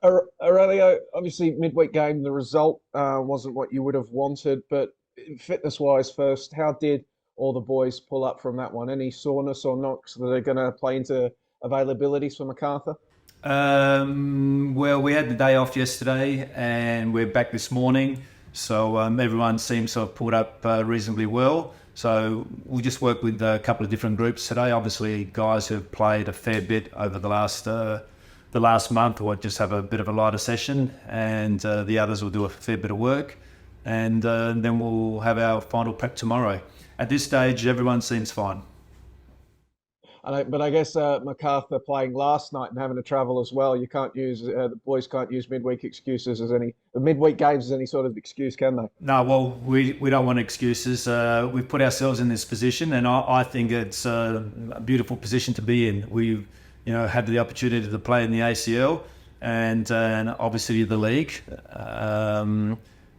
Aurelio, obviously midweek game, the result wasn't what you would have wanted, but fitness-wise, first, how did all the boys pull up from that one? Any soreness or knocks that are going to play into availabilities for MacArthur? Well, we had the day off yesterday and we're back this morning. So everyone seems to have pulled up reasonably well. So we just worked with a couple of different groups today. Obviously, guys who've played a fair bit over the last month will just have a bit of a lighter session, and the others will do a fair bit of work. And then we'll have our final prep tomorrow. At this stage, everyone seems fine. But I guess MacArthur playing last night and having to travel as well. You can't use the boys can't use midweek excuses as any the midweek games as any sort of excuse, can they? No, well, we don't want excuses. We've put ourselves in this position, and I think it's a beautiful position to be in. We've, had the opportunity to play in the ACL and obviously the league,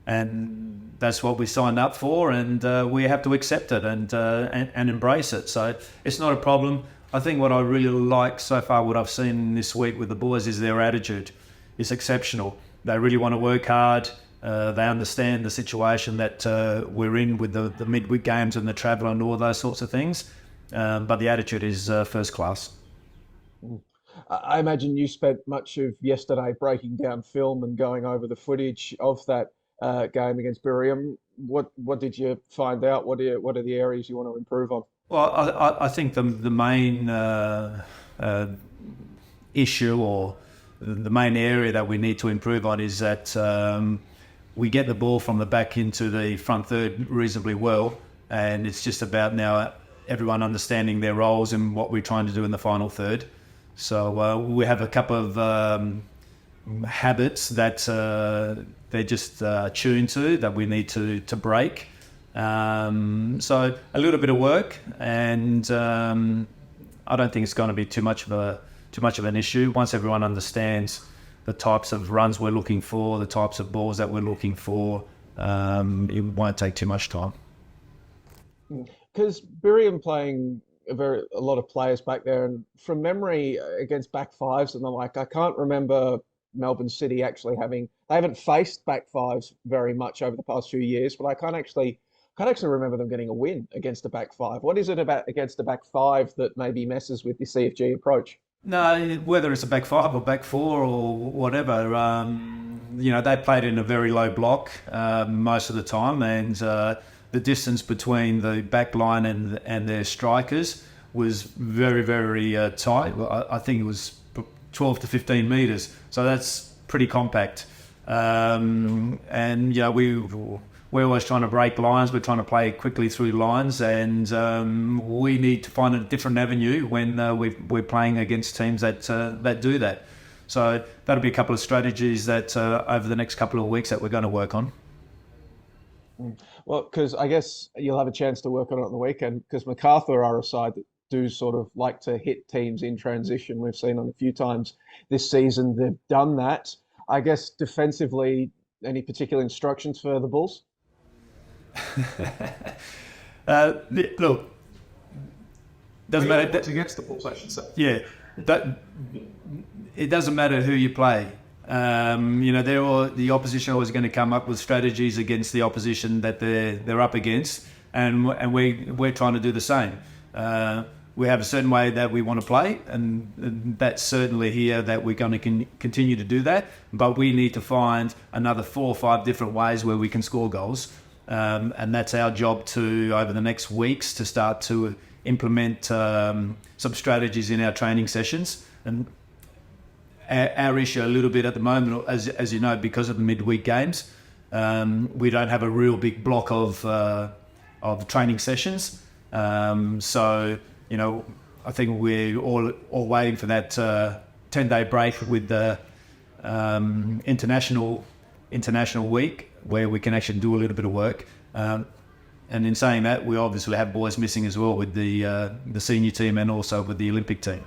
and that's what we signed up for, and we have to accept it and embrace it. So it's not a problem. I think what I really like so far, what I've seen this week with the boys, is their attitude. It's exceptional. They really want to work hard. They understand the situation that we're in with the midweek games and the travel and all those sorts of things. But the attitude is first class. I imagine you spent much of yesterday breaking down film and going over the footage of that game against Biriam. What did you find out? What are the areas you want to improve on? Well, I think the main issue, or the main area that we need to improve on, is that we get the ball from the back into the front third reasonably well, and it's just about now everyone understanding their roles and what we're trying to do in the final third. So we have a couple of habits that they're just tuned to that we need to break. So a little bit of work, and I don't think it's going to be too much of an issue once everyone understands the types of runs we're looking for, the types of balls that we're looking for. It won't take too much time. Because Biriam playing a lot of players back there, and from memory against back fives and the like, I can't remember Melbourne City actually they haven't faced back fives very much over the past few years, but I can't actually remember them getting a win against a back five. What is it about against a back five that maybe messes with the CFG approach? No, whether it's a back five or back four or whatever, they played in a very low block most of the time, and the distance between the back line and their strikers was very, very tight. I think it was 12 to 15 metres, so that's pretty compact. And we're always trying to break lines. We're trying to play quickly through lines, and we need to find a different avenue when we're playing against teams that do that. So that'll be a couple of strategies that over the next couple of weeks that we're going to work on. Well, because I guess you'll have a chance to work on it on the weekend, because MacArthur are a side that do sort of like to hit teams in transition. We've seen on a few times this season they've done that. I guess defensively, any particular instructions for the Bulls? Look, doesn't matter. What's against the Bulls, I should say. Yeah, that it doesn't matter who you play. The opposition always going to come up with strategies against the opposition that they're up against, and we're trying to do the same. We have a certain way that we want to play, and that's certainly here that we're going to continue to do that. But we need to find another 4 or 5 different ways where we can score goals, and that's our job to, over the next weeks, to start to implement some strategies in our training sessions. And our issue a little bit at the moment, as you know, because of the midweek games, we don't have a real big block of training sessions. So I think we're all waiting for that 10-day break with the international week, where we can actually do a little bit of work. And in saying that, we obviously have boys missing as well with the senior team and also with the Olympic team.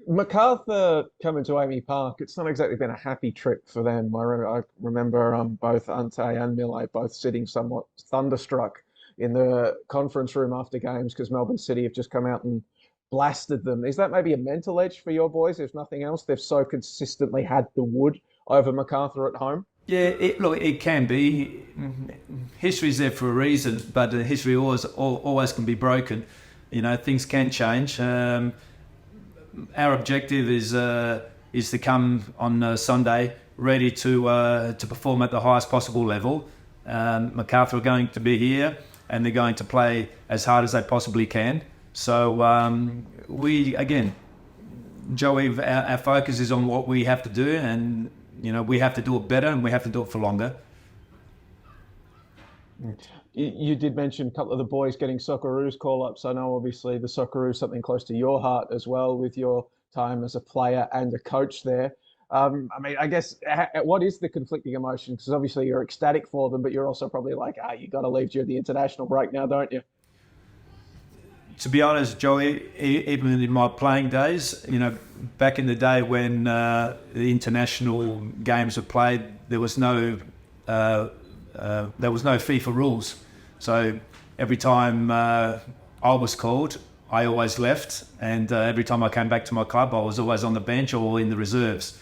MacArthur coming to Amy Park, it's not exactly been a happy trip for them. I remember both Ante and Mille both sitting somewhat thunderstruck in the conference room after games, because Melbourne City have just come out and blasted them. Is that maybe a mental edge for your boys, if nothing else? They've so consistently had the wood over MacArthur at home. Yeah, look, it can be. History's there for a reason, but history always can be broken. Things can change. Our objective is to come on Sunday ready to perform at the highest possible level. MacArthur are going to be here, and they're going to play as hard as they possibly can. So Joey, our focus is on what we have to do, and we have to do it better, and we have to do it for longer. You did mention a couple of the boys getting Socceroos call-ups. I know obviously the Socceroos something close to your heart as well with your time as a player and a coach there. I guess, what is the conflicting emotion? Because obviously you're ecstatic for them, but you're also probably like, you got to leave during the international break now, don't you? To be honest, Joey, even in my playing days, back in the day when the international games were played, there was no FIFA rules. So every time I was called, I always left, and every time I came back to my club, I was always on the bench or in the reserves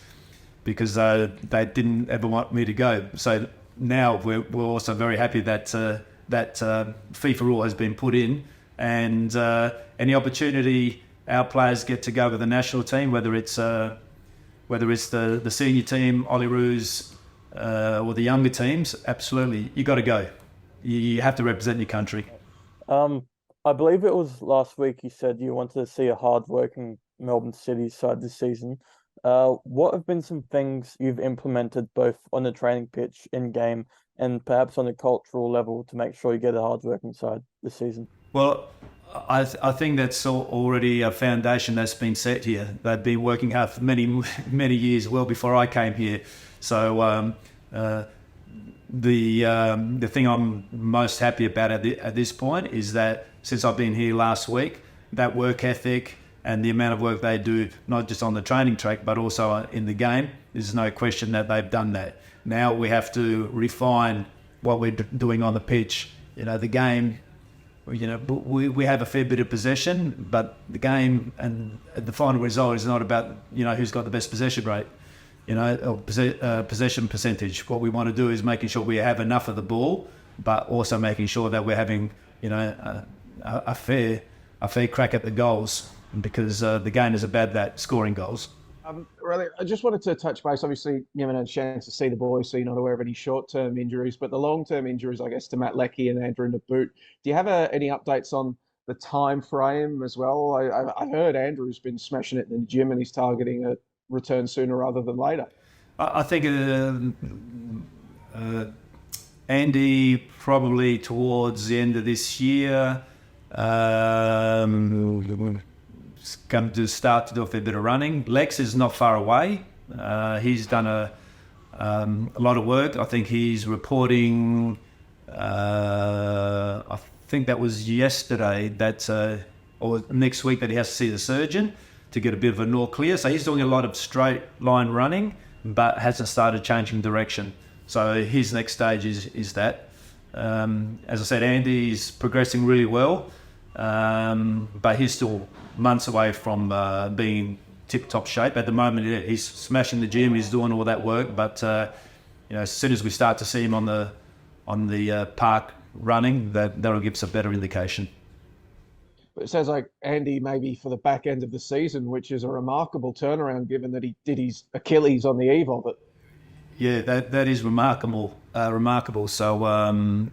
because they didn't ever want me to go. So now we're also very happy that that FIFA rule has been put in. And any opportunity our players get to go with the national team, whether it's the senior team, Olyroos, or the younger teams, absolutely, you got to go. You have to represent your country. I believe it was last week you said you wanted to see a hard-working Melbourne City side this season. What have been some things you've implemented both on the training pitch, in-game, and perhaps on a cultural level to make sure you get a hard-working side this season? Well, I think that's already a foundation that's been set here. They've been working hard for many years, well before I came here. So the thing I'm most happy about at this point is that since I've been here last week, that work ethic and the amount of work they do, not just on the training track, but also in the game, there's no question that they've done that. Now we have to refine what we're doing on the pitch. The game, we have a fair bit of possession, but the game and the final result is not about, who's got the best possession rate, or possession percentage. What we want to do is making sure we have enough of the ball, but also making sure that we're having, a fair crack at the goals, because the game is about that, scoring goals. Really, I just wanted to touch base. Obviously, you haven't had a chance to see the boys, so you're not aware of any short-term injuries, but the long-term injuries, I guess, to Matt Leckie and Andrew Naboot. Do you have any updates on the time frame as well? I heard Andrew's been smashing it in the gym and he's targeting a return sooner rather than later. I think Andy probably towards the end of this year. Going to start to do a fair bit of running. Lex is not far away. He's done a lot of work. I think he's reporting. I think that was yesterday or next week that he has to see the surgeon to get a bit of an all clear. So he's doing a lot of straight line running, but hasn't started changing direction. So his next stage is that. As I said, Andy's progressing really well, but he's still months away from being tip-top shape. At the moment, he's smashing the gym, he's doing all that work, but as soon as we start to see him on the park running, that'll give us a better indication. But it sounds like Andy maybe for the back end of the season, which is a remarkable turnaround given that he did his Achilles on the eve of it. Yeah, that is remarkable. So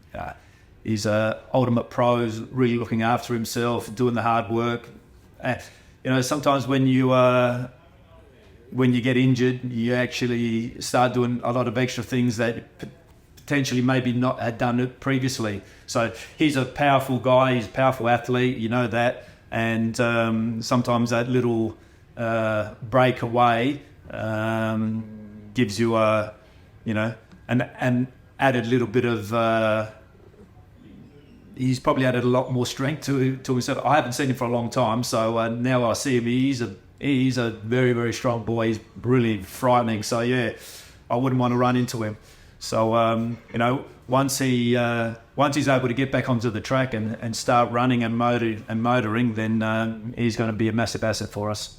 he's ultimate pros, really looking after himself, doing the hard work. Sometimes when you get injured, you actually start doing a lot of extra things that potentially maybe not had done it previously. So he's a powerful guy, he's a powerful athlete, you know that, and sometimes that little break away gives you an added little bit of. He's probably added a lot more strength to himself. I haven't seen him for a long time, so now I see him. He's a very, very strong boy. He's really frightening. So yeah, I wouldn't want to run into him. So once he's able to get back onto the track and start running and motoring, then he's going to be a massive asset for us.